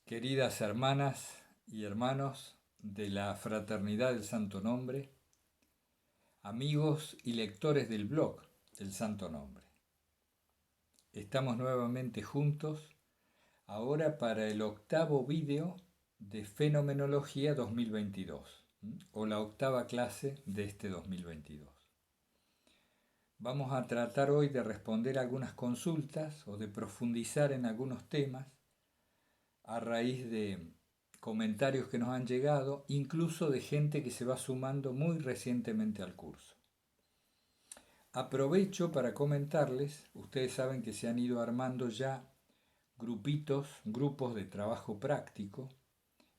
Queridas hermanas y hermanos de la Fraternidad del Santo Nombre, amigos y lectores del blog del Santo Nombre. Estamos nuevamente juntos ahora para el octavo vídeo de Fenomenología 2022, o la octava clase de este 2022. Vamos a tratar hoy de responder algunas consultas o de profundizar en algunos temas a raíz de comentarios que nos han llegado, incluso de gente que se va sumando muy recientemente al curso. Aprovecho para comentarles, ustedes saben que se han ido armando ya grupos de trabajo práctico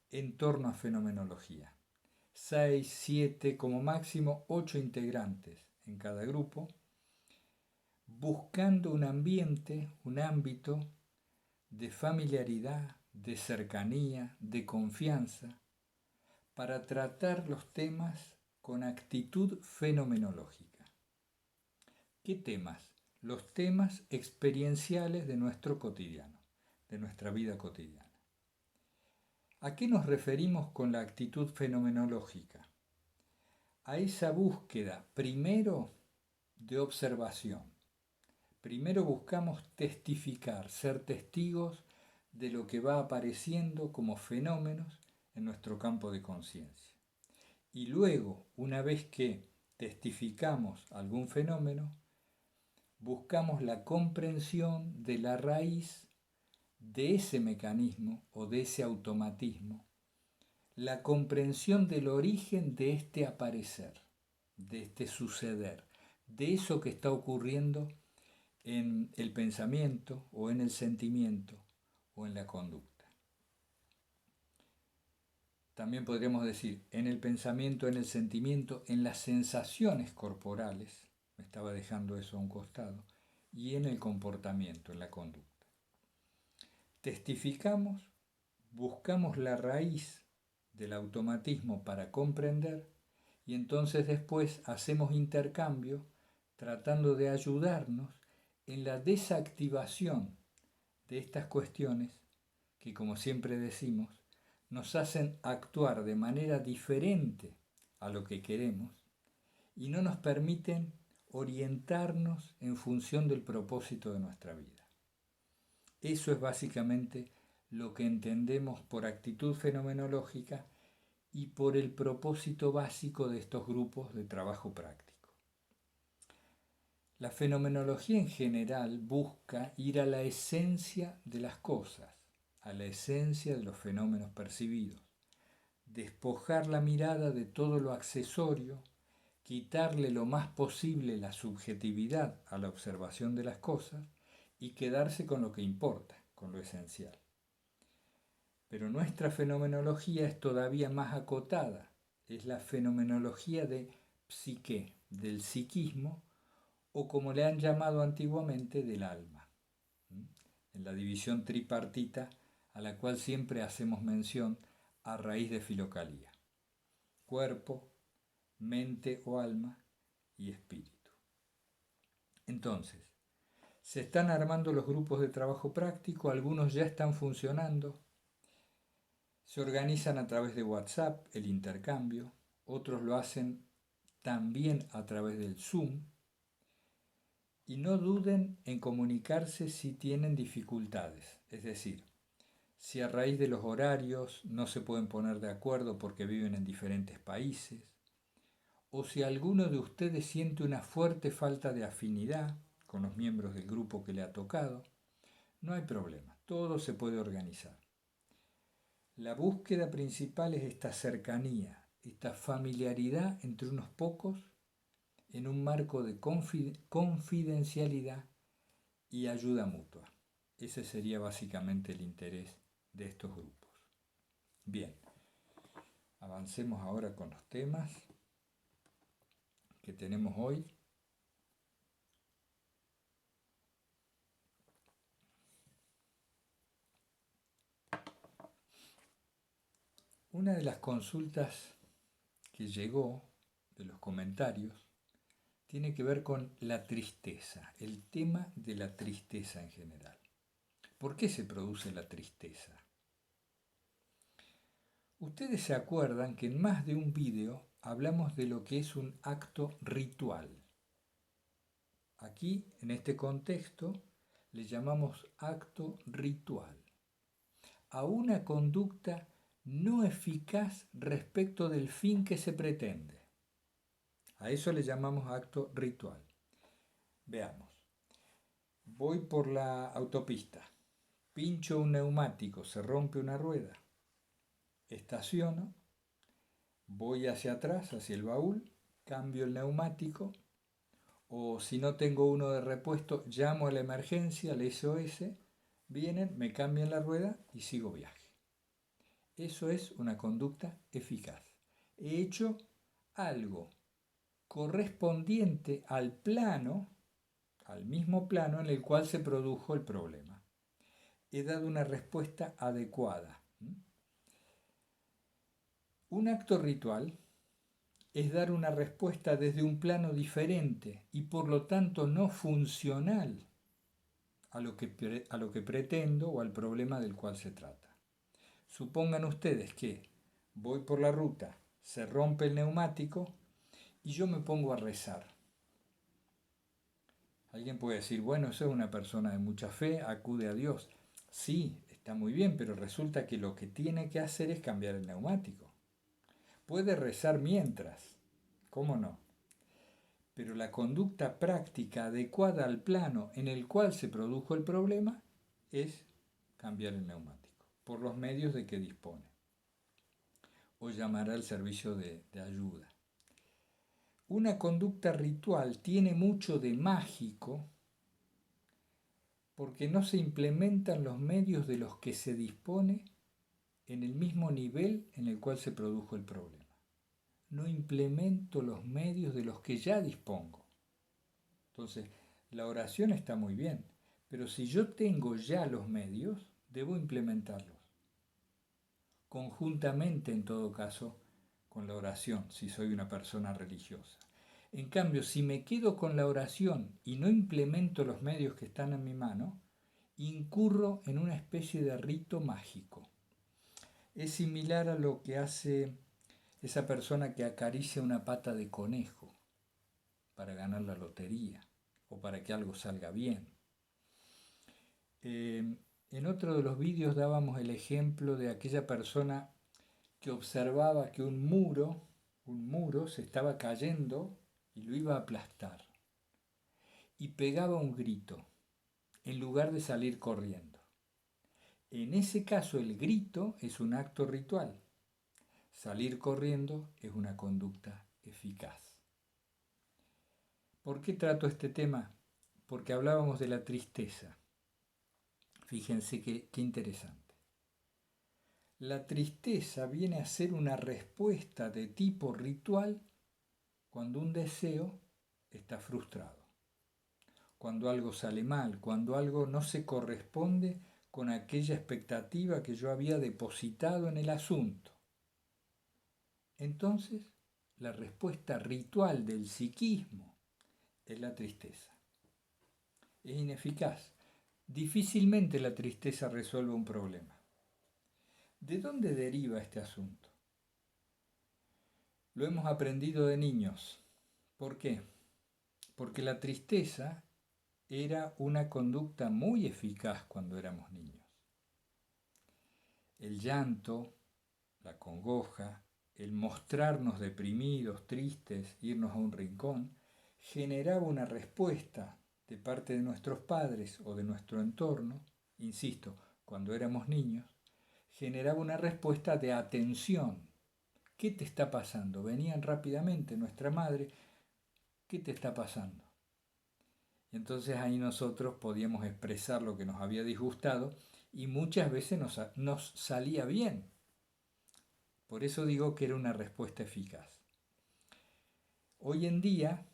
en torno a fenomenología. 6, 7, como máximo 8 integrantes en cada grupo, buscando un ambiente, un ámbito de familiaridad, de cercanía, de confianza, para tratar los temas con actitud fenomenológica. ¿Qué temas? Los temas experienciales de nuestro cotidiano, de nuestra vida cotidiana. ¿A qué nos referimos con la actitud fenomenológica? A esa búsqueda, primero, de observación. Primero buscamos testificar, ser testigos de lo que va apareciendo como fenómenos en nuestro campo de conciencia. Y luego, una vez que testificamos algún fenómeno, buscamos la comprensión de la raíz de ese mecanismo o de ese automatismo, la comprensión del origen de este aparecer, de este suceder, de eso que está ocurriendo en el pensamiento o en el sentimiento o en la conducta. También podríamos decir en el pensamiento, en el sentimiento, en las sensaciones corporales, me estaba dejando eso a un costado, y en el comportamiento, en la conducta. Testificamos, buscamos la raíz del automatismo para comprender y entonces después hacemos intercambio tratando de ayudarnos en la desactivación de estas cuestiones que, como siempre decimos, nos hacen actuar de manera diferente a lo que queremos y no nos permiten orientarnos en función del propósito de nuestra vida. Eso es básicamente lo que entendemos por actitud fenomenológica y por el propósito básico de estos grupos de trabajo práctico. La fenomenología en general busca ir a la esencia de las cosas, a la esencia de los fenómenos percibidos, despojar la mirada de todo lo accesorio, quitarle lo más posible la subjetividad a la observación de las cosas y quedarse con lo que importa, con lo esencial. Pero nuestra fenomenología es todavía más acotada, es la fenomenología de psique, del psiquismo, o como le han llamado antiguamente, del alma, en la división tripartita a la cual siempre hacemos mención a raíz de Filocalía: cuerpo, mente o alma y espíritu. Entonces, se están armando los grupos de trabajo práctico, algunos ya están funcionando, se organizan a través de WhatsApp, el intercambio, otros lo hacen también a través del Zoom, y no duden en comunicarse si tienen dificultades, es decir, si a raíz de los horarios no se pueden poner de acuerdo porque viven en diferentes países, o si alguno de ustedes siente una fuerte falta de afinidad con los miembros del grupo que le ha tocado, no hay problema, todo se puede organizar. La búsqueda principal es esta cercanía, esta familiaridad entre unos pocos en un marco de confidencialidad y ayuda mutua. Ese sería básicamente el interés de estos grupos. Bien, avancemos ahora con los temas que tenemos hoy. Una de las consultas que llegó de los comentarios tiene que ver con la tristeza, el tema de la tristeza en general. ¿Por qué se produce la tristeza? Ustedes se acuerdan que en más de un vídeo hablamos de lo que es un acto ritual. Aquí, en este contexto, le llamamos acto ritual a una conducta no eficaz respecto del fin que se pretende. A eso le llamamos acto ritual. Veamos. Voy por la autopista, pincho un neumático, se rompe una rueda, estaciono, voy hacia atrás, hacia el baúl, cambio el neumático, o si no tengo uno de repuesto, llamo a la emergencia, al SOS, vienen, me cambian la rueda y sigo viaje. Eso es una conducta eficaz. He hecho algo correspondiente al plano, al mismo plano en el cual se produjo el problema. He dado una respuesta adecuada. Un acto ritual es dar una respuesta desde un plano diferente y por lo tanto no funcional a lo que pretendo o al problema del cual se trata. Supongan ustedes que voy por la ruta, se rompe el neumático y yo me pongo a rezar. Alguien puede decir, bueno, eso es una persona de mucha fe, acude a Dios. Sí, está muy bien, pero resulta que lo que tiene que hacer es cambiar el neumático. Puede rezar mientras, ¿cómo no? Pero la conducta práctica adecuada al plano en el cual se produjo el problema es cambiar el neumático, por los medios de que dispone, o llamar al servicio de ayuda. Una conducta ritual tiene mucho de mágico porque no se implementan los medios de los que se dispone en el mismo nivel en el cual se produjo el problema. No implemento los medios de los que ya dispongo. Entonces, la oración está muy bien, pero si yo tengo ya los medios, debo implementarlos. Conjuntamente, en todo caso, con la oración, si soy una persona religiosa. En cambio, si me quedo con la oración y no implemento los medios que están en mi mano, incurro en una especie de rito mágico. Es similar a lo que hace esa persona que acaricia una pata de conejo para ganar la lotería o para que algo salga bien. En otro de los vídeos dábamos el ejemplo de aquella persona que observaba que un muro se estaba cayendo y lo iba a aplastar. Y pegaba un grito en lugar de salir corriendo. En ese caso el grito es un acto ritual. Salir corriendo es una conducta eficaz. ¿Por qué trato este tema? Porque hablábamos de la tristeza. Fíjense qué interesante. La tristeza viene a ser una respuesta de tipo ritual cuando un deseo está frustrado, cuando algo sale mal, cuando algo no se corresponde con aquella expectativa que yo había depositado en el asunto. Entonces, la respuesta ritual del psiquismo es la tristeza. Es ineficaz. Difícilmente la tristeza resuelve un problema. ¿De dónde deriva este asunto? Lo hemos aprendido de niños. ¿Por qué? Porque la tristeza era una conducta muy eficaz cuando éramos niños. El llanto, la congoja, el mostrarnos deprimidos, tristes, irnos a un rincón, generaba una respuesta de parte de nuestros padres o de nuestro entorno, insisto, cuando éramos niños, generaba una respuesta de atención. ¿Qué te está pasando? Venían rápidamente nuestra madre, ¿qué te está pasando? Y entonces ahí nosotros podíamos expresar lo que nos había disgustado y muchas veces nos salía bien. Por eso digo que era una respuesta eficaz. Hoy en día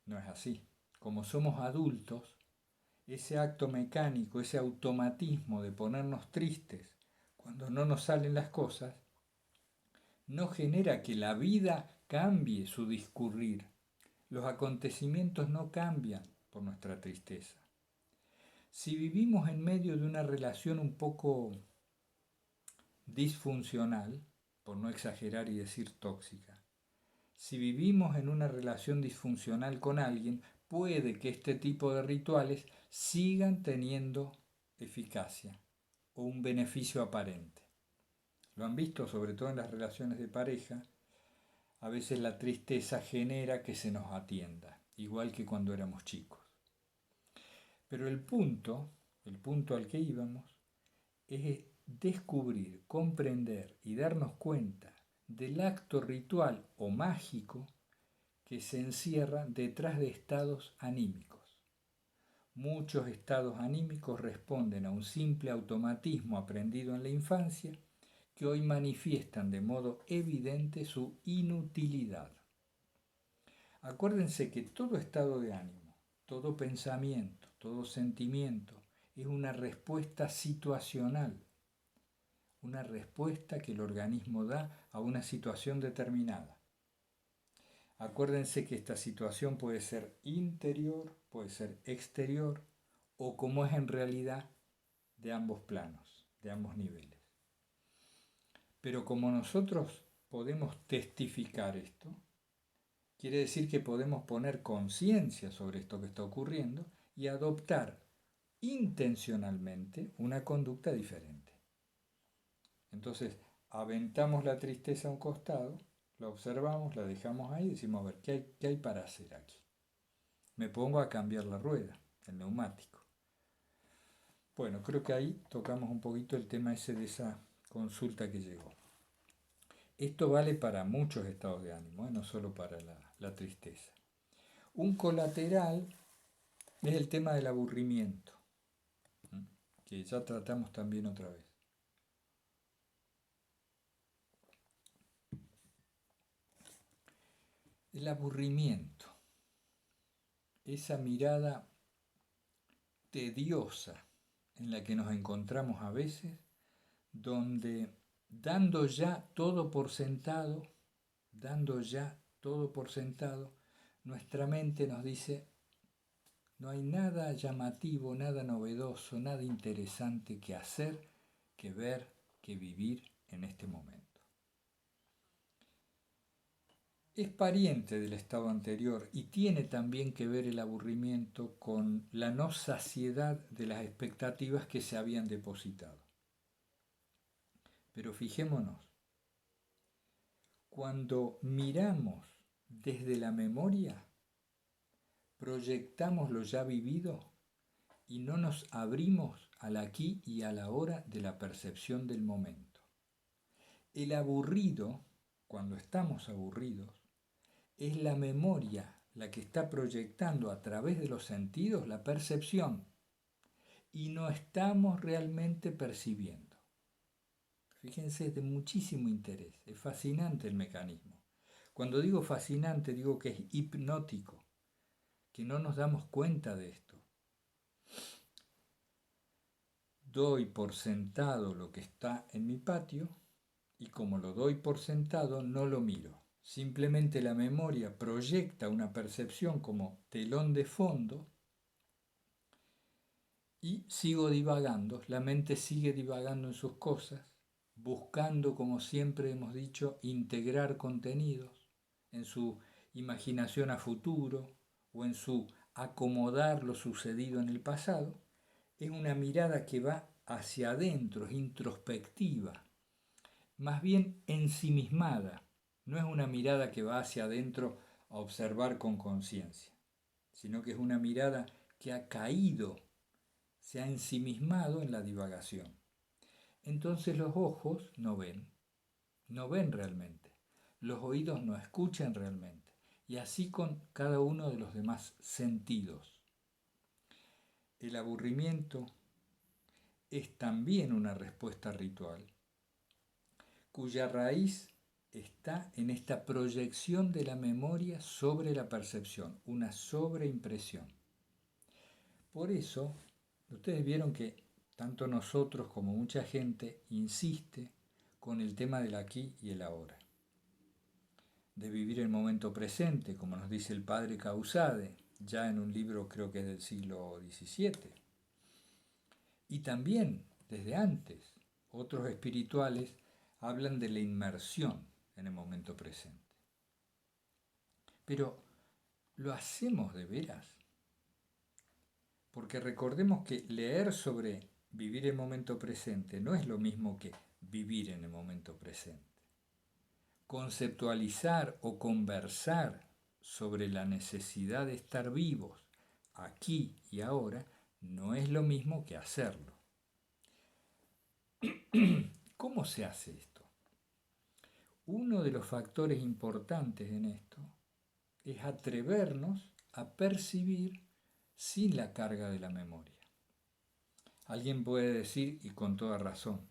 no es así. Como somos adultos, ese acto mecánico, ese automatismo de ponernos tristes cuando no nos salen las cosas, no genera que la vida cambie su discurrir. Los acontecimientos no cambian por nuestra tristeza. Si vivimos en medio de una relación un poco disfuncional, por no exagerar y decir tóxica. Si vivimos en una relación disfuncional con alguien, puede que este tipo de rituales sigan teniendo eficacia o un beneficio aparente. Lo han visto sobre todo en las relaciones de pareja. A veces la tristeza genera que se nos atienda, igual que cuando éramos chicos. Pero el punto al que íbamos, es descubrir, comprender y darnos cuenta del acto ritual o mágico que se encierra detrás de estados anímicos. Muchos estados anímicos responden a un simple automatismo aprendido en la infancia que hoy manifiestan de modo evidente su inutilidad. Acuérdense que todo estado de ánimo, todo pensamiento, todo sentimiento es una respuesta situacional, una respuesta que el organismo da a una situación determinada. Acuérdense que esta situación puede ser interior, puede ser exterior o como es en realidad de ambos planos, de ambos niveles. Pero como nosotros podemos testificar esto, quiere decir que podemos poner conciencia sobre esto que está ocurriendo y adoptar intencionalmente una conducta diferente. Entonces, aventamos la tristeza a un costado, la observamos, la dejamos ahí y decimos, a ver, ¿qué hay para hacer aquí? Me pongo a cambiar la rueda, el neumático. Bueno, creo que ahí tocamos un poquito el tema ese de esa consulta que llegó. Esto vale para muchos estados de ánimo, no solo para la tristeza. Un colateral es el tema del aburrimiento, que ya tratamos también otra vez. El aburrimiento, esa mirada tediosa en la que nos encontramos a veces, donde dando ya todo por sentado, nuestra mente nos dice, no hay nada llamativo, nada novedoso, nada interesante que hacer, que ver, que vivir en este momento. Es pariente del estado anterior y tiene también que ver el aburrimiento con la no saciedad de las expectativas que se habían depositado. Pero fijémonos, cuando miramos desde la memoria, proyectamos lo ya vivido y no nos abrimos al aquí y a la hora de la percepción del momento. El aburrido, cuando estamos aburridos, es la memoria la que está proyectando a través de los sentidos la percepción y no estamos realmente percibiendo. Fíjense, es de muchísimo interés, es fascinante el mecanismo. Cuando digo fascinante, digo que es hipnótico, que no nos damos cuenta de esto. Doy por sentado lo que está en mi patio y como lo doy por sentado, no lo miro. Simplemente la memoria proyecta una percepción como telón de fondo y sigo divagando, la mente sigue divagando en sus cosas, buscando, como siempre hemos dicho, integrar contenidos en su imaginación a futuro o en su acomodar lo sucedido en el pasado. Es una mirada que va hacia adentro, es introspectiva, más bien ensimismada. No es una mirada que va hacia adentro a observar con conciencia, sino que es una mirada que ha caído, se ha ensimismado en la divagación. Entonces los ojos no ven realmente, los oídos no escuchan realmente, y así con cada uno de los demás sentidos. El aburrimiento es también una respuesta ritual, cuya raíz está en esta proyección de la memoria sobre la percepción, una sobreimpresión. Por eso, ustedes vieron que tanto nosotros como mucha gente insiste con el tema del aquí y el ahora, de vivir el momento presente, como nos dice el padre Causade, ya en un libro creo que es del siglo XVII. Y también, desde antes, otros espirituales hablan de la inmersión en el momento presente. Pero, ¿lo hacemos de veras? Porque recordemos que leer sobre vivir el momento presente no es lo mismo que vivir en el momento presente. Conceptualizar o conversar sobre la necesidad de estar vivos aquí y ahora no es lo mismo que hacerlo. ¿Cómo se hace esto? Uno de los factores importantes en esto es atrevernos a percibir sin la carga de la memoria. Alguien puede decir, y con toda razón,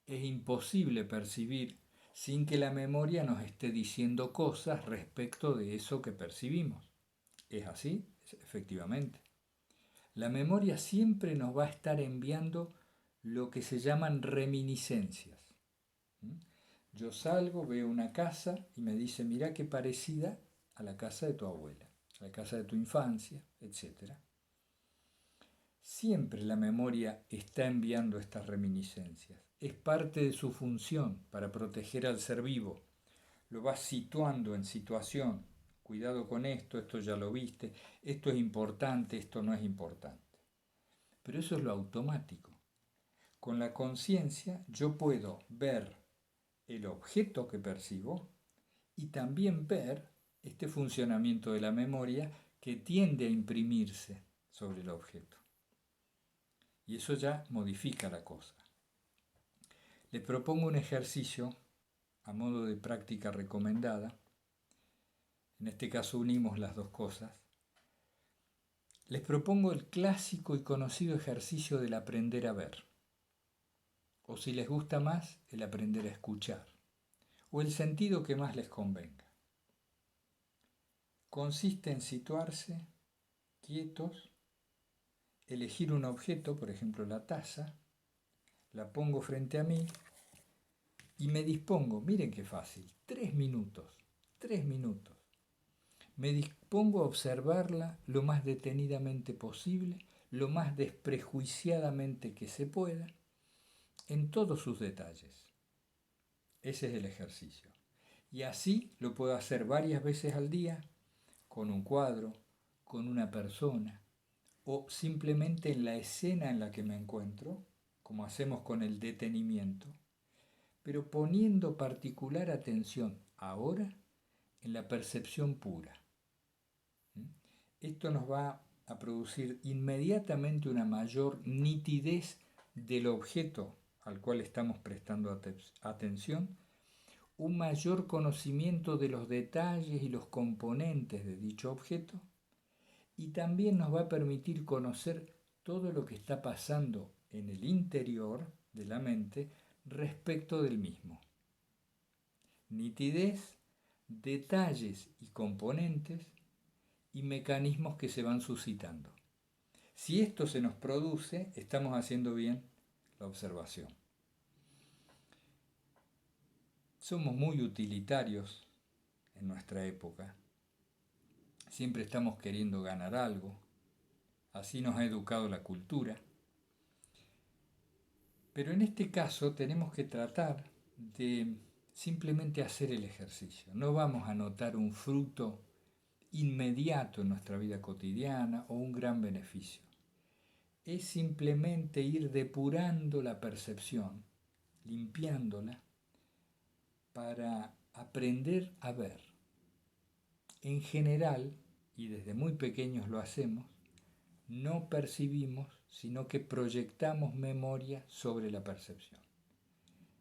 es imposible percibir sin que la memoria nos esté diciendo cosas respecto de eso que percibimos. ¿Es así? Efectivamente. La memoria siempre nos va a estar enviando lo que se llaman reminiscencias. Yo salgo, veo una casa y me dice, mira qué parecida a la casa de tu abuela, a la casa de tu infancia, etc. Siempre la memoria está enviando estas reminiscencias. Es parte de su función para proteger al ser vivo. Lo va situando en situación. Cuidado con esto, esto ya lo viste, esto es importante, esto no es importante. Pero eso es lo automático. Con la conciencia yo puedo ver el objeto que percibo y también ver este funcionamiento de la memoria que tiende a imprimirse sobre el objeto. Y eso ya modifica la cosa. Les propongo un ejercicio a modo de práctica recomendada. En este caso unimos las dos cosas. Les propongo el clásico y conocido ejercicio del aprender a ver. O si les gusta más, el aprender a escuchar. O el sentido que más les convenga. Consiste en situarse quietos, elegir un objeto, por ejemplo la taza, la pongo frente a mí y me dispongo, miren qué fácil, 3 minutos. Me dispongo a observarla lo más detenidamente posible, lo más desprejuiciadamente que se pueda, en todos sus detalles. Ese es el ejercicio. Y así lo puedo hacer varias veces al día, con un cuadro, con una persona, o simplemente en la escena en la que me encuentro, como hacemos con el detenimiento, pero poniendo particular atención ahora en la percepción pura. Esto nos va a producir inmediatamente una mayor nitidez del objeto al cual estamos prestando atención, un mayor conocimiento de los detalles y los componentes de dicho objeto, y también nos va a permitir conocer todo lo que está pasando en el interior de la mente respecto del mismo. Nitidez, detalles y componentes y mecanismos que se van suscitando. Si esto se nos produce, estamos haciendo bien la observación. Somos muy utilitarios en nuestra época. Siempre estamos queriendo ganar algo. Así nos ha educado la cultura. Pero en este caso tenemos que tratar de simplemente hacer el ejercicio. No vamos a notar un fruto inmediato en nuestra vida cotidiana o un gran beneficio. Es simplemente ir depurando la percepción, limpiándola, para aprender a ver. En general, y desde muy pequeños lo hacemos, no percibimos, sino que proyectamos memoria sobre la percepción.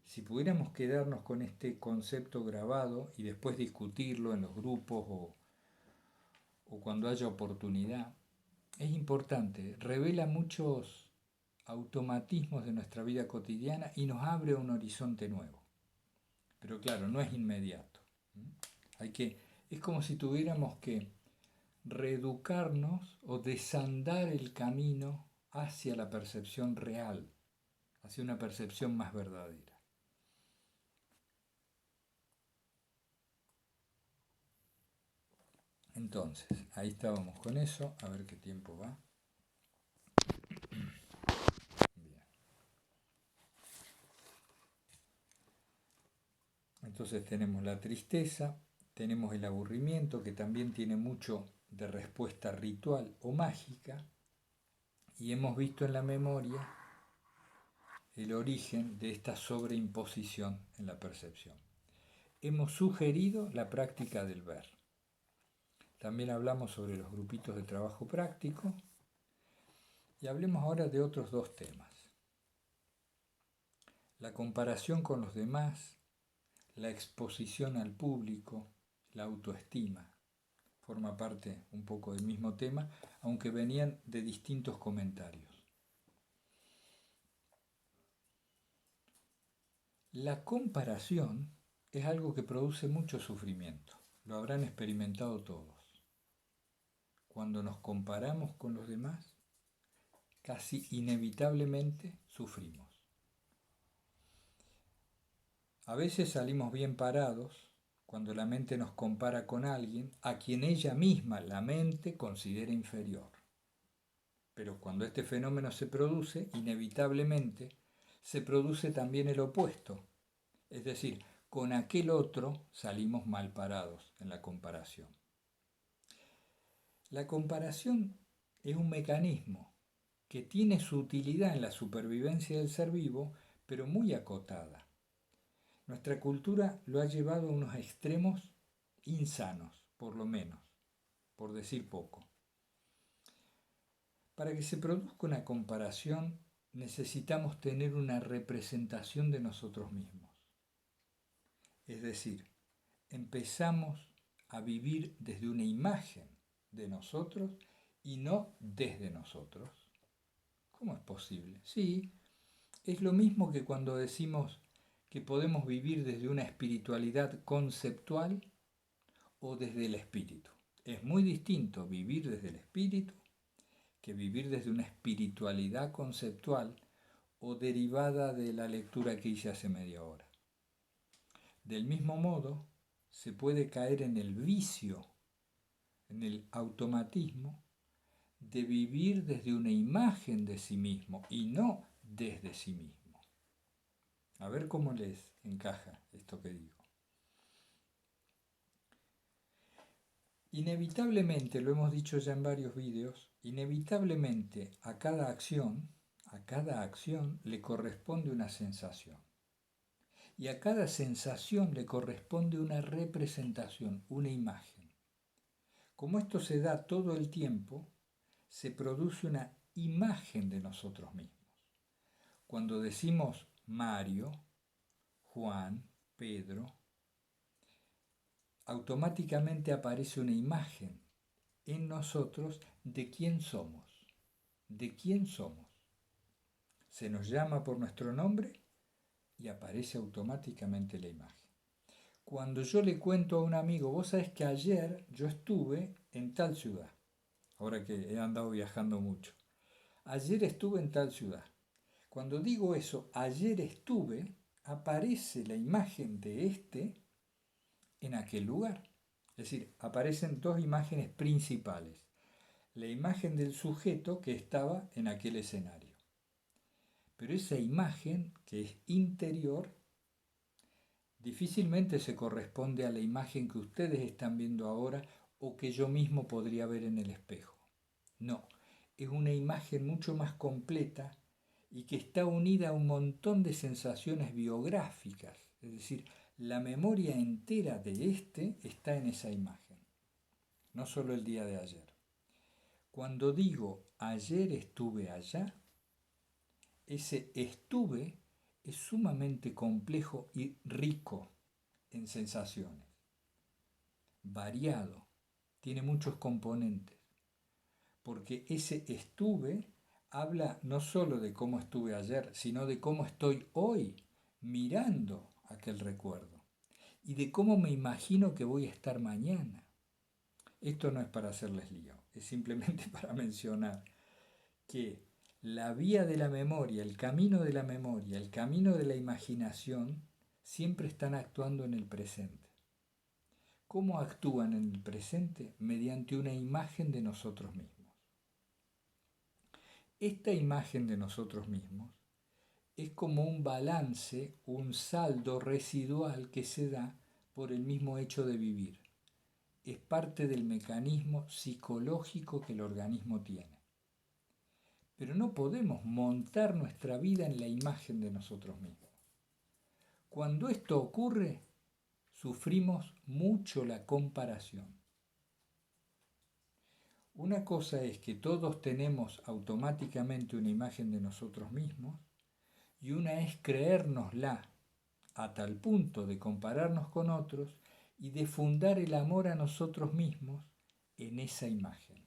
Si pudiéramos quedarnos con este concepto grabado y después discutirlo en los grupos o cuando haya oportunidad, es importante, revela muchos automatismos de nuestra vida cotidiana y nos abre un horizonte nuevo. Pero claro, no es inmediato. Es como si tuviéramos que reeducarnos o desandar el camino hacia la percepción real, hacia una percepción más verdadera. Entonces, ahí estábamos con eso, a ver qué tiempo va. Bien. Entonces tenemos la tristeza, tenemos el aburrimiento, que también tiene mucho de respuesta ritual o mágica, y hemos visto en la memoria el origen de esta sobreimposición en la percepción. Hemos sugerido la práctica del ver. También hablamos sobre los grupitos de trabajo práctico y hablemos ahora de otros dos temas. La comparación con los demás, la exposición al público, la autoestima. Forma parte un poco del mismo tema, aunque venían de distintos comentarios. La comparación es algo que produce mucho sufrimiento. Lo habrán experimentado todos. Cuando nos comparamos con los demás, casi inevitablemente sufrimos. A veces salimos bien parados cuando la mente nos compara con alguien a quien ella misma, la mente, considera inferior. Pero cuando este fenómeno se produce, inevitablemente se produce también el opuesto. Es decir, con aquel otro salimos mal parados en la comparación. La comparación es un mecanismo que tiene su utilidad en la supervivencia del ser vivo, pero muy acotada. Nuestra cultura lo ha llevado a unos extremos insanos, por lo menos, por decir poco. Para que se produzca una comparación necesitamos tener una representación de nosotros mismos. Es decir, empezamos a vivir desde una imagen de nosotros y no desde nosotros. ¿Cómo es posible? Sí, es lo mismo que cuando decimos que podemos vivir desde una espiritualidad conceptual o desde el espíritu. Es muy distinto vivir desde el espíritu que vivir desde una espiritualidad conceptual o derivada de la lectura que hice hace media hora. Del mismo modo, se puede caer en el vicio, en el automatismo de vivir desde una imagen de sí mismo y no desde sí mismo. A ver cómo les encaja esto que digo. Inevitablemente, lo hemos dicho ya en varios vídeos, inevitablemente a cada acción le corresponde una sensación. Y a cada sensación le corresponde una representación, una imagen. Como esto se da todo el tiempo, se produce una imagen de nosotros mismos. Cuando decimos Mario, Juan, Pedro, automáticamente aparece una imagen en nosotros de quién somos. ¿De quién somos? Se nos llama por nuestro nombre y aparece automáticamente la imagen. Cuando yo le cuento a un amigo, vos sabés que ayer yo estuve en tal ciudad, ahora que he andado viajando mucho, ayer estuve en tal ciudad. Cuando digo eso, ayer estuve, aparece la imagen de este en aquel lugar. Es decir, aparecen dos imágenes principales. La imagen del sujeto que estaba en aquel escenario. Pero esa imagen, que es interior, difícilmente se corresponde a la imagen que ustedes están viendo ahora o que yo mismo podría ver en el espejo. No, es una imagen mucho más completa y que está unida a un montón de sensaciones biográficas. Es decir, la memoria entera de este está en esa imagen, no solo el día de ayer. Cuando digo ayer estuve allá, ese estuve es sumamente complejo y rico en sensaciones, variado, tiene muchos componentes, porque ese estuve habla no solo de cómo estuve ayer, sino de cómo estoy hoy mirando aquel recuerdo y de cómo me imagino que voy a estar mañana. Esto no es para hacerles lío, es simplemente para mencionar que la vía de la memoria, el camino de la memoria, el camino de la imaginación, siempre están actuando en el presente. ¿Cómo actúan en el presente? Mediante una imagen de nosotros mismos. Esta imagen de nosotros mismos es como un balance, un saldo residual que se da por el mismo hecho de vivir. Es parte del mecanismo psicológico que el organismo tiene. Pero no podemos montar nuestra vida en la imagen de nosotros mismos. Cuando esto ocurre, sufrimos mucho la comparación. Una cosa es que todos tenemos automáticamente una imagen de nosotros mismos y una es creérnosla a tal punto de compararnos con otros y de fundar el amor a nosotros mismos en esa imagen.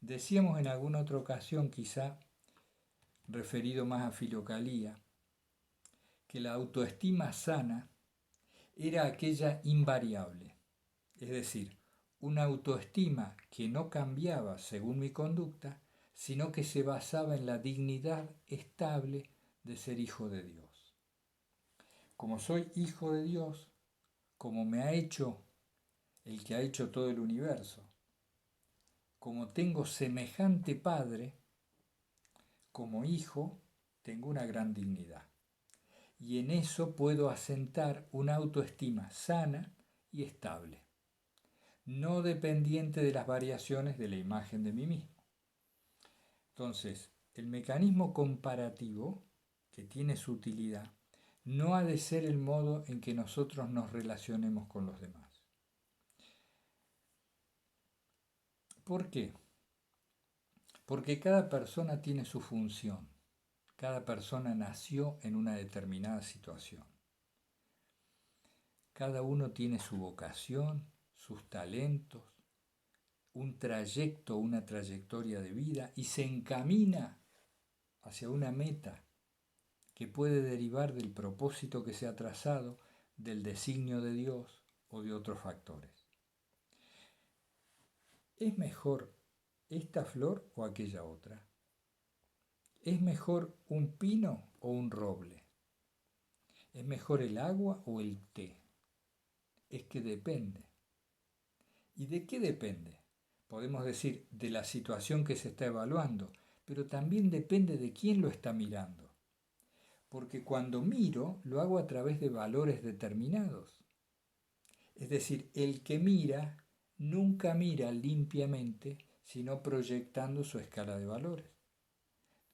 Decíamos en alguna otra ocasión, quizá referido más a Filocalía, que la autoestima sana era aquella invariable, es decir, una autoestima que no cambiaba según mi conducta, sino que se basaba en la dignidad estable de ser hijo de Dios. Como soy hijo de Dios, como me ha hecho el que ha hecho todo el universo, como tengo semejante Padre, como hijo, tengo una gran dignidad. Y en eso puedo asentar una autoestima sana y estable, no dependiente de las variaciones de la imagen de mí mismo. Entonces, el mecanismo comparativo, que tiene su utilidad, no ha de ser el modo en que nosotros nos relacionemos con los demás. ¿Por qué? Porque cada persona tiene su función. Cada persona nació en una determinada situación. Cada uno tiene su vocación, sus talentos, un trayecto, una trayectoria de vida y se encamina hacia una meta que puede derivar del propósito que se ha trazado, del designio de Dios o de otros factores. ¿Es mejor esta flor o aquella otra? ¿Es mejor un pino o un roble? ¿Es mejor el agua o el té? Es que depende. ¿Y de qué depende? Podemos decir de la situación que se está evaluando, pero también depende de quién lo está mirando. Porque cuando miro, lo hago a través de valores determinados. Es decir, el que mira nunca mira limpiamente, sino proyectando su escala de valores.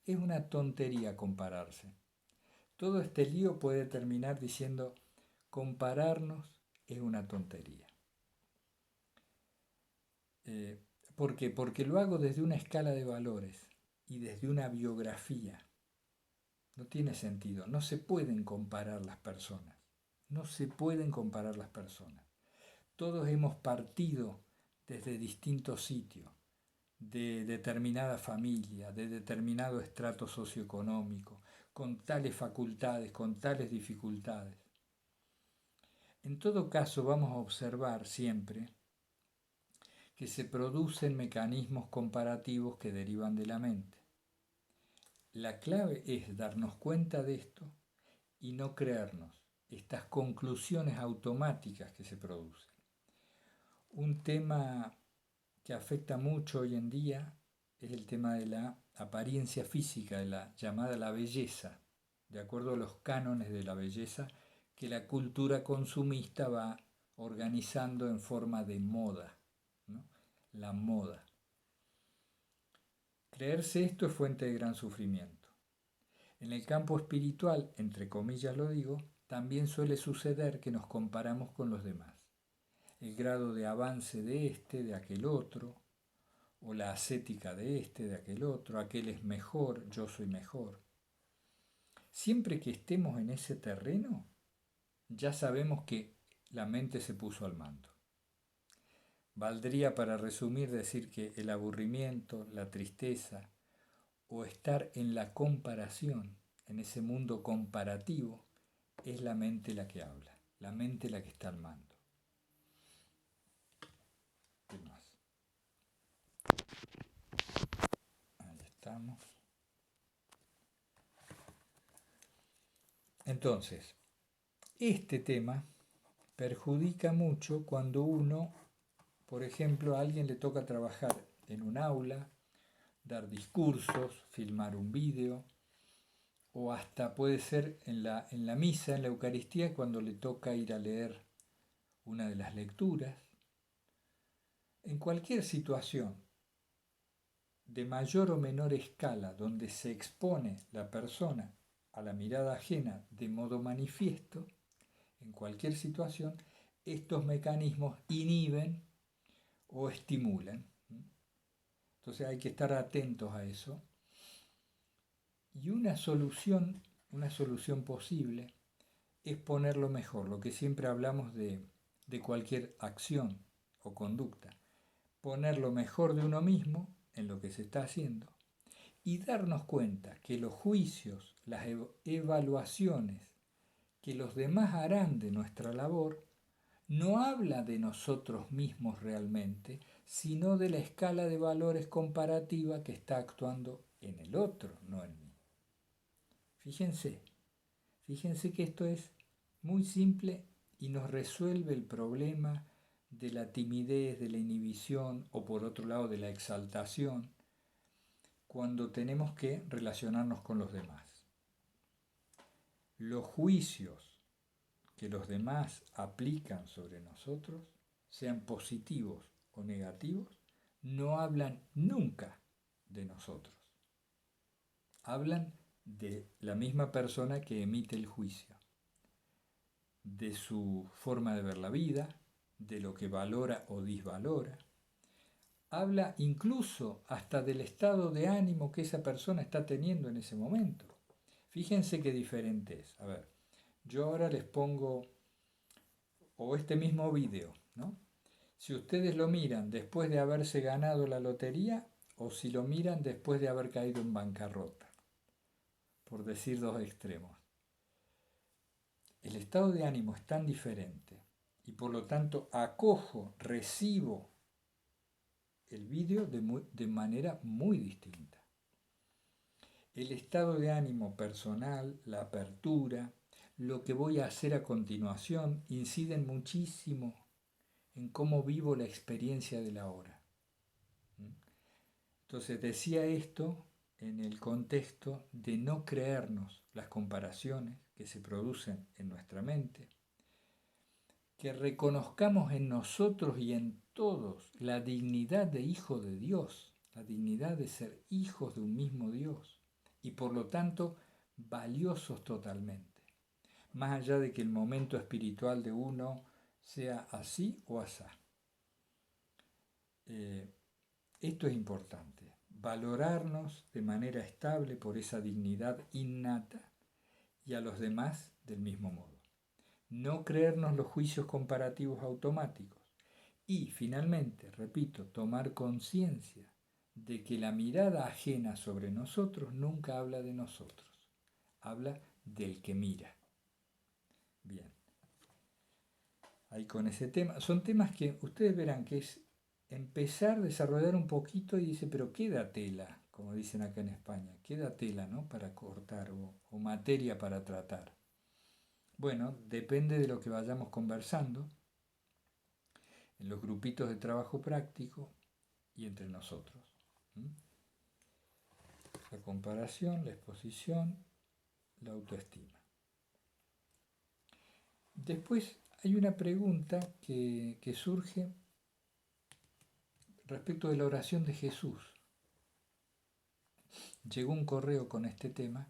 Es una tontería compararse. Todo este lío puede terminar diciendo, compararnos es una tontería. ¿Por qué? Porque lo hago desde una escala de valores y desde una biografía. No tiene sentido, no se pueden comparar las personas. No se pueden comparar las personas. Todos hemos partido desde distintos sitios, de determinada familia, de determinado estrato socioeconómico, con tales facultades, con tales dificultades. En todo caso, vamos a observar siempre que se producen mecanismos comparativos que derivan de la mente. La clave es darnos cuenta de esto y no creernos estas conclusiones automáticas que se producen. Un tema que afecta mucho hoy en día es el tema de la apariencia física, de la llamada la belleza, de acuerdo a los cánones de la belleza que la cultura consumista va organizando en forma de moda, ¿no? La moda. Creerse esto es fuente de gran sufrimiento. En el campo espiritual, entre comillas lo digo, también suele suceder que nos comparamos con los demás. El grado de avance de este, de aquel otro, o la ascética de este, de aquel otro, aquel es mejor, yo soy mejor. Siempre que estemos en ese terreno, ya sabemos que la mente se puso al mando. Valdría para resumir decir que el aburrimiento, la tristeza o estar en la comparación, en ese mundo comparativo, es la mente la que habla, la mente la que está al mando. ¿Qué más? Ahí estamos. Entonces, este tema perjudica mucho cuando uno, por ejemplo, a alguien le toca trabajar en un aula, dar discursos, filmar un vídeo o hasta puede ser en la misa, en la Eucaristía, cuando le toca ir a leer una de las lecturas. En cualquier situación de mayor o menor escala donde se expone la persona a la mirada ajena de modo manifiesto, en cualquier situación, estos mecanismos inhiben o estimulan. Entonces hay que estar atentos a eso. Y una solución posible es ponerlo mejor, lo que siempre hablamos de cualquier acción o conducta. Poner lo mejor de uno mismo en lo que se está haciendo y darnos cuenta que los juicios, las evaluaciones que los demás harán de nuestra labor no habla de nosotros mismos realmente, sino de la escala de valores comparativa que está actuando en el otro, no en mí. Fíjense que esto es muy simple y nos resuelve el problema de la timidez, de la inhibición o por otro lado de la exaltación cuando tenemos que relacionarnos con los demás. Los juicios que los demás aplican sobre nosotros, sean positivos o negativos, no hablan nunca de nosotros. Hablan de la misma persona que emite el juicio, de su forma de ver la vida, de lo que valora o disvalora. Habla incluso hasta del estado de ánimo que esa persona está teniendo en ese momento. Fíjense qué diferente es. A ver, yo ahora les pongo, o este mismo video, ¿no? Si ustedes lo miran después de haberse ganado la lotería o si lo miran después de haber caído en bancarrota, por decir dos extremos. El estado de ánimo es tan diferente y por lo tanto recibo el vídeo de manera muy distinta. El estado de ánimo personal, la apertura, lo que voy a hacer a continuación inciden muchísimo en cómo vivo la experiencia de la hora. Entonces decía esto en el contexto de no creernos las comparaciones que se producen en nuestra mente, que reconozcamos en nosotros y en todos la dignidad de hijo de Dios, la dignidad de ser hijos de un mismo Dios y por lo tanto valiosos totalmente, más allá de que el momento espiritual de uno sea así o asá. Esto es importante, valorarnos de manera estable por esa dignidad innata y a los demás del mismo modo. No creernos los juicios comparativos automáticos y, finalmente, repito, tomar conciencia de que la mirada ajena sobre nosotros nunca habla de nosotros, habla del que mira. Bien, ahí con ese tema. Son temas que ustedes verán que es empezar a desarrollar un poquito y dice, pero queda tela, como dicen acá en España, queda tela, ¿no?, para cortar o materia para tratar. Bueno, depende de lo que vayamos conversando en los grupitos de trabajo práctico y entre nosotros. La comparación, la exposición, la autoestima. Después hay una pregunta que surge respecto de la oración de Jesús. Llegó un correo con este tema,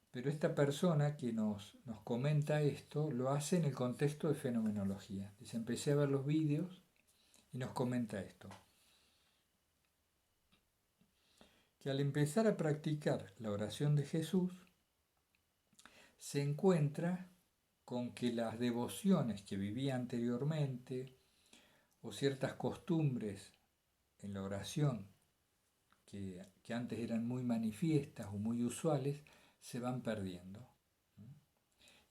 pero esta persona que nos comenta esto lo hace en el contexto de fenomenología. Dice, empecé a ver los vídeos y nos comenta esto. Que al empezar a practicar la oración de Jesús, se encuentra con que las devociones que vivía anteriormente o ciertas costumbres en la oración que antes eran muy manifiestas o muy usuales, se van perdiendo.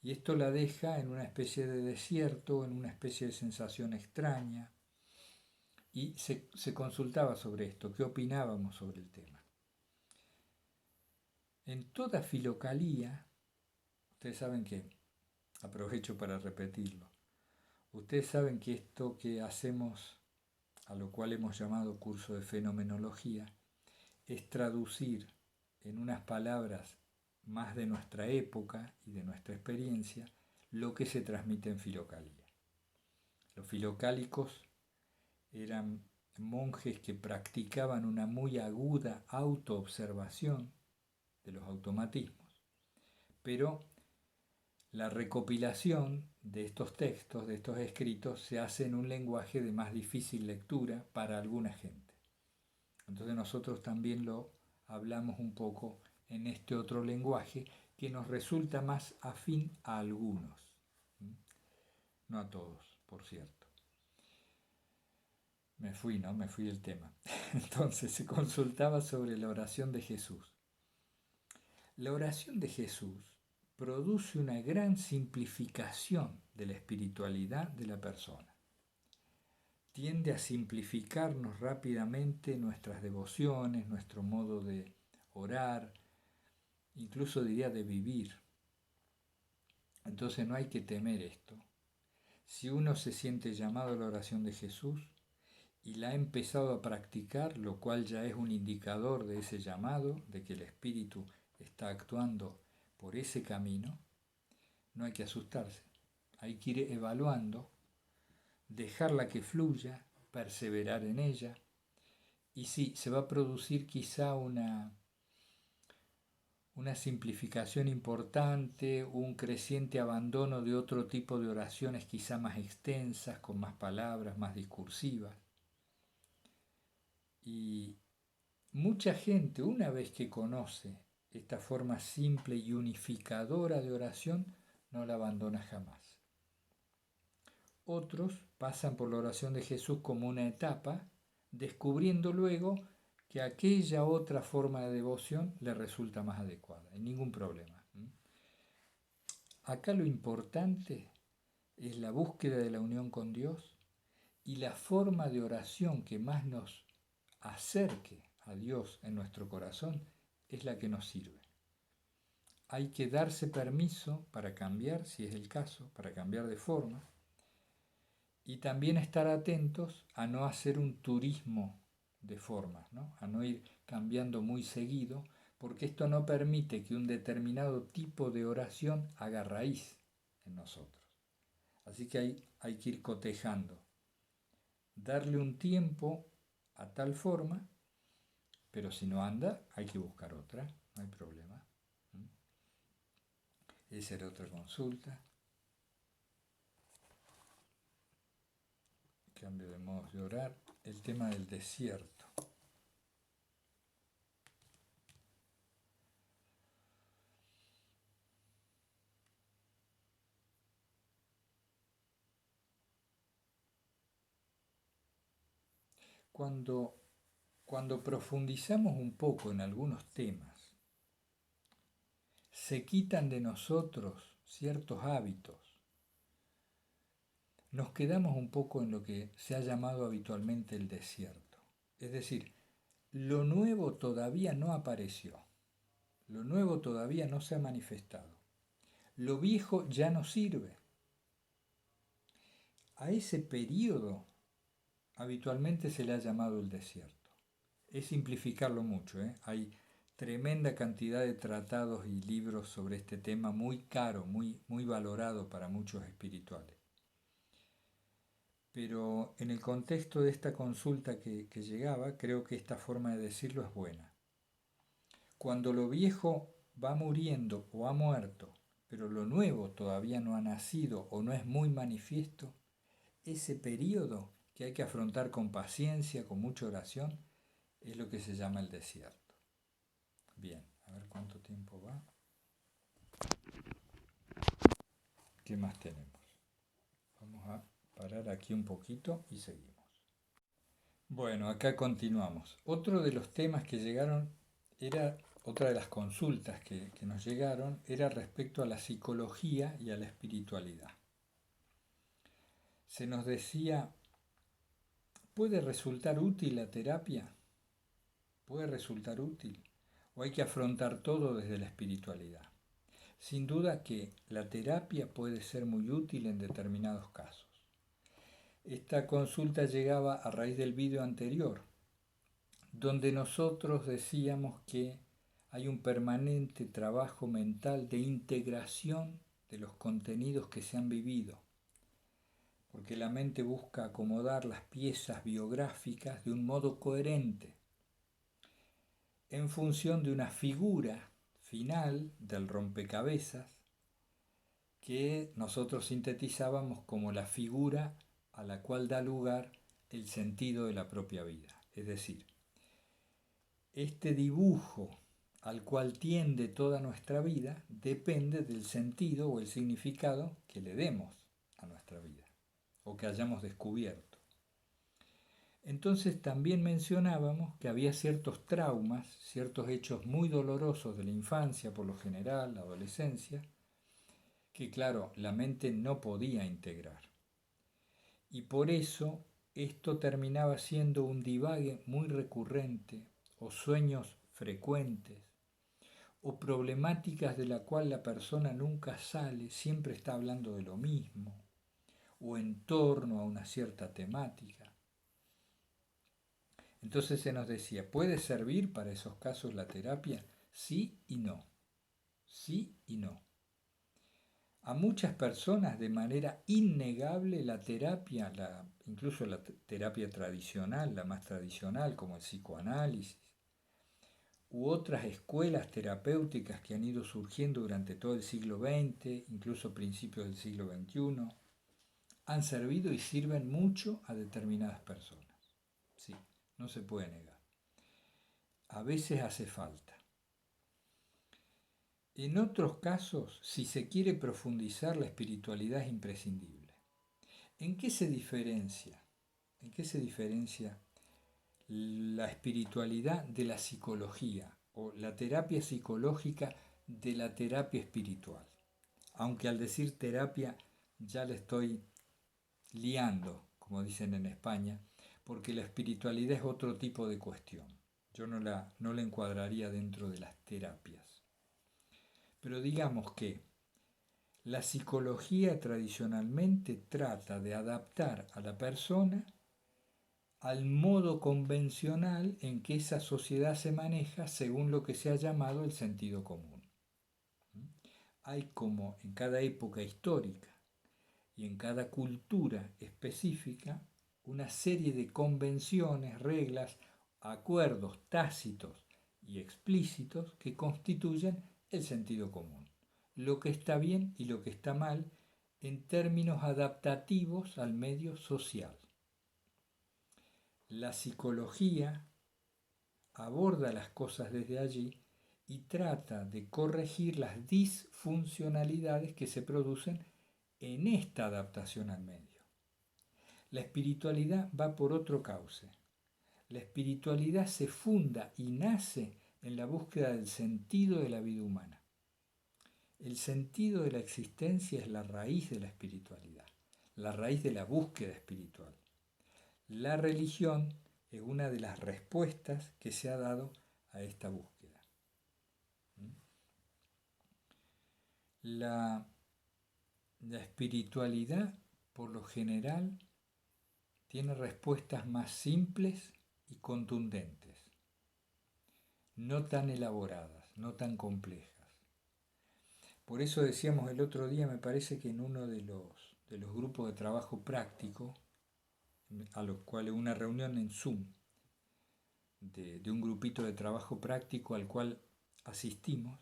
Y esto la deja en una especie de desierto, en una especie de sensación extraña. Y se consultaba sobre esto, qué opinábamos sobre el tema. En toda filocalía, ustedes saben que, aprovecho para repetirlo, ustedes saben que esto que hacemos, a lo cual hemos llamado curso de fenomenología, es traducir en unas palabras más de nuestra época y de nuestra experiencia, lo que se transmite en Filocalía. Los filocálicos eran monjes que practicaban una muy aguda autoobservación de los automatismos, pero la recopilación de estos textos, de estos escritos, se hace en un lenguaje de más difícil lectura para alguna gente. Entonces nosotros también lo hablamos un poco en este otro lenguaje que nos resulta más afín a algunos, no a todos, por cierto. Me fui del tema. Entonces se consultaba sobre la oración de Jesús. La oración de Jesús produce una gran simplificación de la espiritualidad de la persona. Tiende a simplificarnos rápidamente nuestras devociones, nuestro modo de orar, incluso diría de vivir. Entonces no hay que temer esto. Si uno se siente llamado a la oración de Jesús y la ha empezado a practicar, lo cual ya es un indicador de ese llamado, de que el Espíritu está actuando por ese camino, no hay que asustarse. Hay que ir evaluando, dejarla que fluya, perseverar en ella. Y sí, se va a producir quizá una simplificación importante, un creciente abandono de otro tipo de oraciones quizá más extensas, con más palabras, más discursivas. Y mucha gente, una vez que conoce esta forma simple y unificadora de oración, no la abandona jamás. Otros pasan por la oración de Jesús como una etapa, descubriendo luego que aquella otra forma de devoción le resulta más adecuada, y ningún problema. Acá lo importante es la búsqueda de la unión con Dios y la forma de oración que más nos acerque a Dios en nuestro corazón es la que nos sirve. Hay que darse permiso para cambiar, si es el caso, para cambiar de forma, y también estar atentos a no hacer un turismo de formas, ¿no? A no ir cambiando muy seguido, porque esto no permite que un determinado tipo de oración haga raíz en nosotros. Así que hay que ir cotejando, darle un tiempo a tal forma, pero si no anda, hay que buscar otra, no hay problema. Esa era otra consulta. Cambio de modos de orar. El tema del desierto. Cuando profundizamos un poco en algunos temas, se quitan de nosotros ciertos hábitos. Nos quedamos un poco en lo que se ha llamado habitualmente el desierto. Es decir, lo nuevo todavía no apareció, lo nuevo todavía no se ha manifestado, lo viejo ya no sirve. A ese periodo habitualmente se le ha llamado el desierto. Es simplificarlo mucho, ¿eh? Hay tremenda cantidad de tratados y libros sobre este tema, muy caro, muy valorado para muchos espirituales. Pero en el contexto de esta consulta que llegaba, creo que esta forma de decirlo es buena. Cuando lo viejo va muriendo o ha muerto, pero lo nuevo todavía no ha nacido o no es muy manifiesto, ese periodo que hay que afrontar con paciencia, con mucha oración, es lo que se llama el desierto. Bien, a ver cuánto tiempo va. ¿Qué más tenemos? Vamos a parar aquí un poquito y seguimos. Bueno, acá continuamos. Otro de los temas que llegaron era, otra de las consultas que nos llegaron, era respecto a la psicología y a la espiritualidad. Se nos decía, ¿puede resultar útil la terapia? ¿Puede resultar útil? ¿O hay que afrontar todo desde la espiritualidad? Sin duda que la terapia puede ser muy útil en determinados casos. Esta consulta llegaba a raíz del vídeo anterior, donde nosotros decíamos que hay un permanente trabajo mental de integración de los contenidos que se han vivido, porque la mente busca acomodar las piezas biográficas de un modo coherente, en función de una figura final del rompecabezas que nosotros sintetizábamos como la figura a la cual da lugar el sentido de la propia vida. Es decir, este dibujo al cual tiende toda nuestra vida depende del sentido o el significado que le demos a nuestra vida o que hayamos descubierto. Entonces también mencionábamos que había ciertos traumas, ciertos hechos muy dolorosos de la infancia, por lo general, la adolescencia, que claro, la mente no podía integrar. Y por eso esto terminaba siendo un divague muy recurrente o sueños frecuentes o problemáticas de la cual la persona nunca sale, siempre está hablando de lo mismo o en torno a una cierta temática. Entonces se nos decía, ¿puede servir para esos casos la terapia? Sí y no. Sí y no. A muchas personas de manera innegable la terapia, incluso la terapia tradicional, la más tradicional como el psicoanálisis, u otras escuelas terapéuticas que han ido surgiendo durante todo el siglo XX, incluso principios del siglo XXI, han servido y sirven mucho a determinadas personas. Sí, no se puede negar. A veces hace falta. En otros casos, si se quiere profundizar, la espiritualidad es imprescindible. ¿En qué se diferencia? ¿En qué se diferencia la espiritualidad de la psicología o la terapia psicológica de la terapia espiritual? Aunque al decir terapia ya le estoy liando, como dicen en España, porque la espiritualidad es otro tipo de cuestión. Yo no la encuadraría dentro de las terapias. Pero digamos que la psicología tradicionalmente trata de adaptar a la persona al modo convencional en que esa sociedad se maneja según lo que se ha llamado el sentido común. Hay como en cada época histórica y en cada cultura específica una serie de convenciones, reglas, acuerdos tácitos y explícitos que constituyen el sentido común, lo que está bien y lo que está mal en términos adaptativos al medio social. La psicología aborda las cosas desde allí y trata de corregir las disfuncionalidades que se producen en esta adaptación al medio. La espiritualidad va por otro cauce. La espiritualidad se funda y nace en la búsqueda del sentido de la vida humana. El sentido de la existencia es la raíz de la espiritualidad, la raíz de la búsqueda espiritual. La religión es una de las respuestas que se ha dado a esta búsqueda. La espiritualidad, por lo general, tiene respuestas más simples y contundentes, no tan elaboradas, no tan complejas. Por eso decíamos el otro día, me parece que en uno de los grupos de trabajo práctico, a los cuales una reunión en Zoom, de un grupito de trabajo práctico al cual asistimos,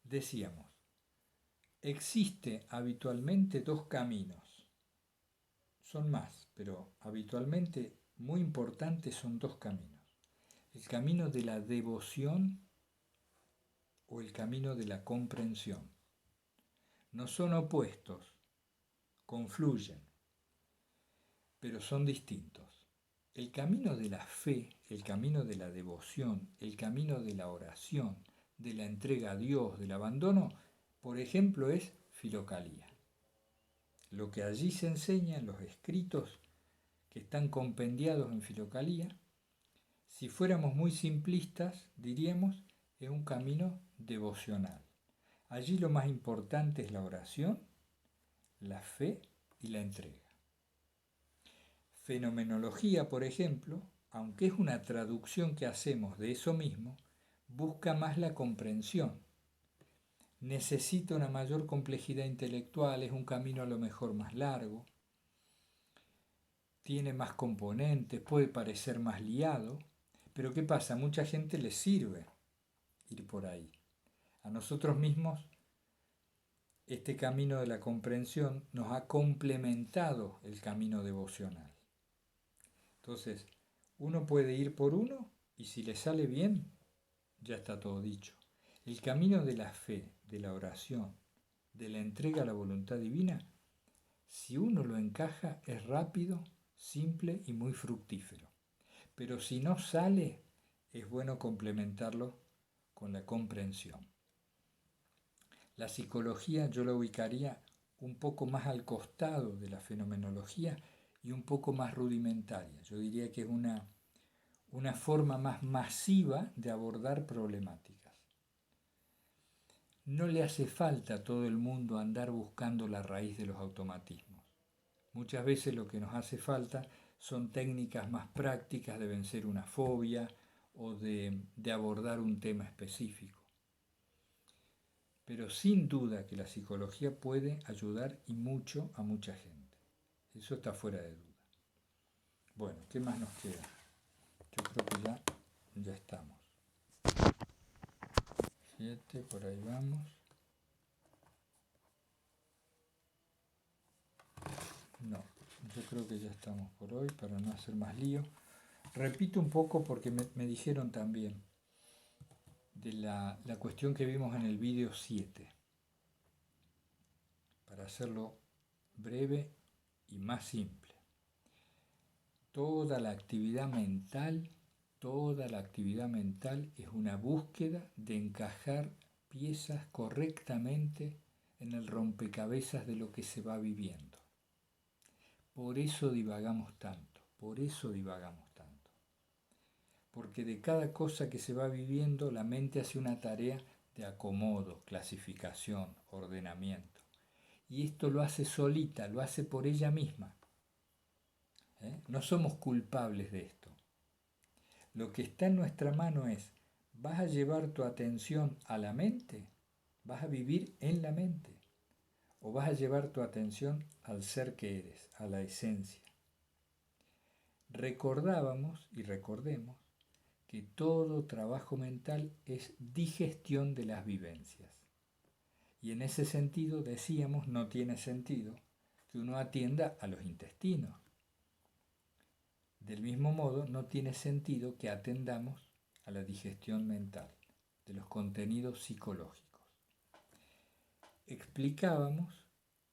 decíamos, existe habitualmente dos caminos, son más, pero habitualmente muy importantes son dos caminos, el camino de la devoción o el camino de la comprensión. No son opuestos, confluyen, pero son distintos. El camino de la fe, el camino de la devoción, el camino de la oración, de la entrega a Dios, del abandono, por ejemplo, es filocalía. Lo que allí se enseña en los escritos que están compendiados en filocalía, si fuéramos muy simplistas, diríamos, es un camino devocional. Allí lo más importante es la oración, la fe y la entrega. Fenomenología, por ejemplo, aunque es una traducción que hacemos de eso mismo, busca más la comprensión, necesita una mayor complejidad intelectual, es un camino a lo mejor más largo, tiene más componentes, puede parecer más liado, pero ¿qué pasa? A mucha gente le sirve ir por ahí. A nosotros mismos este camino de la comprensión nos ha complementado el camino devocional. Entonces, uno puede ir por uno y si le sale bien, ya está todo dicho. El camino de la fe, de la oración, de la entrega a la voluntad divina, si uno lo encaja, es rápido, simple y muy fructífero. Pero si no sale, es bueno complementarlo con la comprensión. La psicología yo la ubicaría un poco más al costado de la fenomenología y un poco más rudimentaria. Yo diría que es una forma más masiva de abordar problemáticas. No le hace falta a todo el mundo andar buscando la raíz de los automatismos. Muchas veces lo que nos hace falta son técnicas más prácticas de vencer una fobia o de abordar un tema específico. Pero sin duda que la psicología puede ayudar y mucho a mucha gente. Eso está fuera de duda. Bueno, ¿qué más nos queda? Yo creo que ya estamos. 7, por ahí vamos. No, yo creo que ya estamos por hoy para no hacer más lío. Repito un poco porque me dijeron también de la cuestión que vimos en el vídeo 7. Para hacerlo breve y más simple. Toda la actividad mental es una búsqueda de encajar piezas correctamente en el rompecabezas de lo que se va viviendo. Por eso divagamos tanto, porque de cada cosa que se va viviendo la mente hace una tarea de acomodo, clasificación, ordenamiento. Y esto lo hace solita, lo hace por ella misma. No somos culpables de esto. Lo que está en nuestra mano es, ¿vas a llevar tu atención a la mente? ¿Vas a vivir en la mente? ¿O vas a llevar tu atención al ser que eres, a la esencia? Recordábamos y recordemos que todo trabajo mental es digestión de las vivencias. Y en ese sentido decíamos, no tiene sentido que uno atienda a los intestinos. Del mismo modo, no tiene sentido que atendamos a la digestión mental de los contenidos psicológicos. Explicábamos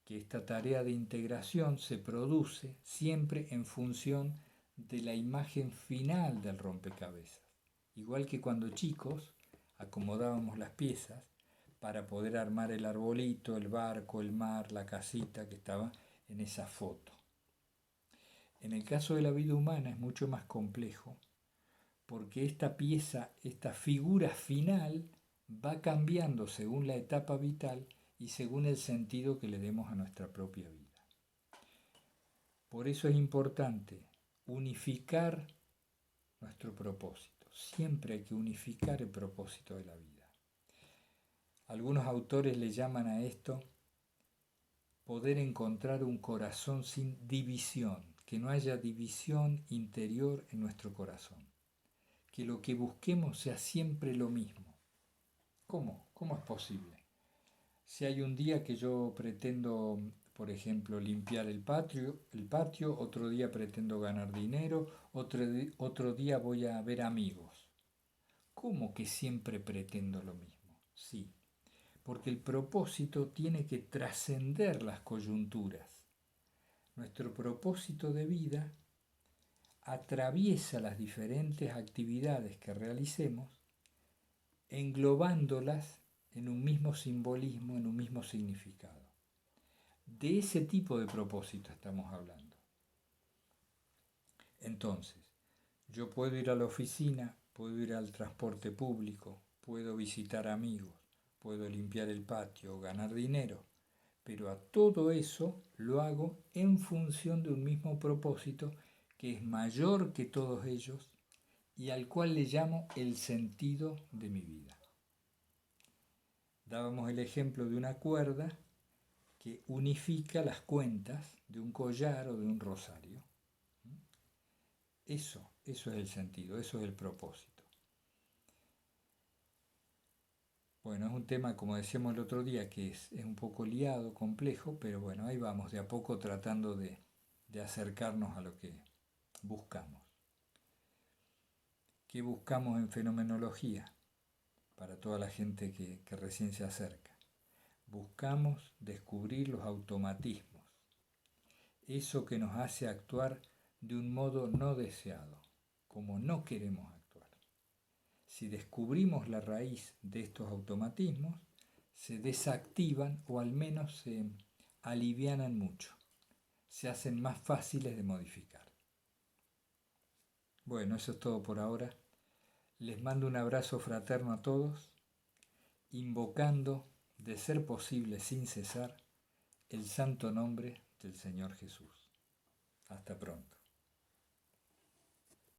que esta tarea de integración se produce siempre en función de la imagen final del rompecabezas. Igual que cuando chicos acomodábamos las piezas para poder armar el arbolito, el barco, el mar, la casita que estaba en esa foto. En el caso de la vida humana es mucho más complejo porque esta pieza, esta figura final va cambiando según la etapa vital y según el sentido que le demos a nuestra propia vida. Por eso es importante unificar nuestro propósito. Siempre hay que unificar el propósito de la vida. Algunos autores le llaman a esto poder encontrar un corazón sin división, que no haya división interior en nuestro corazón, que lo que busquemos sea siempre lo mismo. ¿Cómo? ¿Cómo es posible? Si hay un día que yo pretendo, por ejemplo, limpiar el patio, otro día pretendo ganar dinero, otro día voy a ver amigos. ¿Cómo que siempre pretendo lo mismo? Sí, porque el propósito tiene que trascender las coyunturas. Nuestro propósito de vida atraviesa las diferentes actividades que realicemos, englobándolas en un mismo simbolismo, en un mismo significado. De ese tipo de propósito estamos hablando. Entonces, yo puedo ir a la oficina, puedo ir al transporte público, puedo visitar amigos, puedo limpiar el patio, ganar dinero, pero a todo eso lo hago en función de un mismo propósito que es mayor que todos ellos y al cual le llamo el sentido de mi vida. Dábamos el ejemplo de una cuerda que unifica las cuentas de un collar o de un rosario. Eso es el sentido, eso es el propósito. Bueno, es un tema, como decíamos el otro día, que es un poco liado, complejo, pero bueno, ahí vamos, de a poco tratando de acercarnos a lo que buscamos. ¿Qué buscamos en fenomenología? Para toda la gente que recién se acerca. Buscamos descubrir los automatismos, eso que nos hace actuar de un modo no deseado, como no queremos actuar. Si descubrimos la raíz de estos automatismos, se desactivan o al menos se alivianan mucho, se hacen más fáciles de modificar. Bueno, eso es todo por ahora. Les mando un abrazo fraterno a todos, invocando, de ser posible sin cesar, el santo nombre del Señor Jesús. Hasta pronto.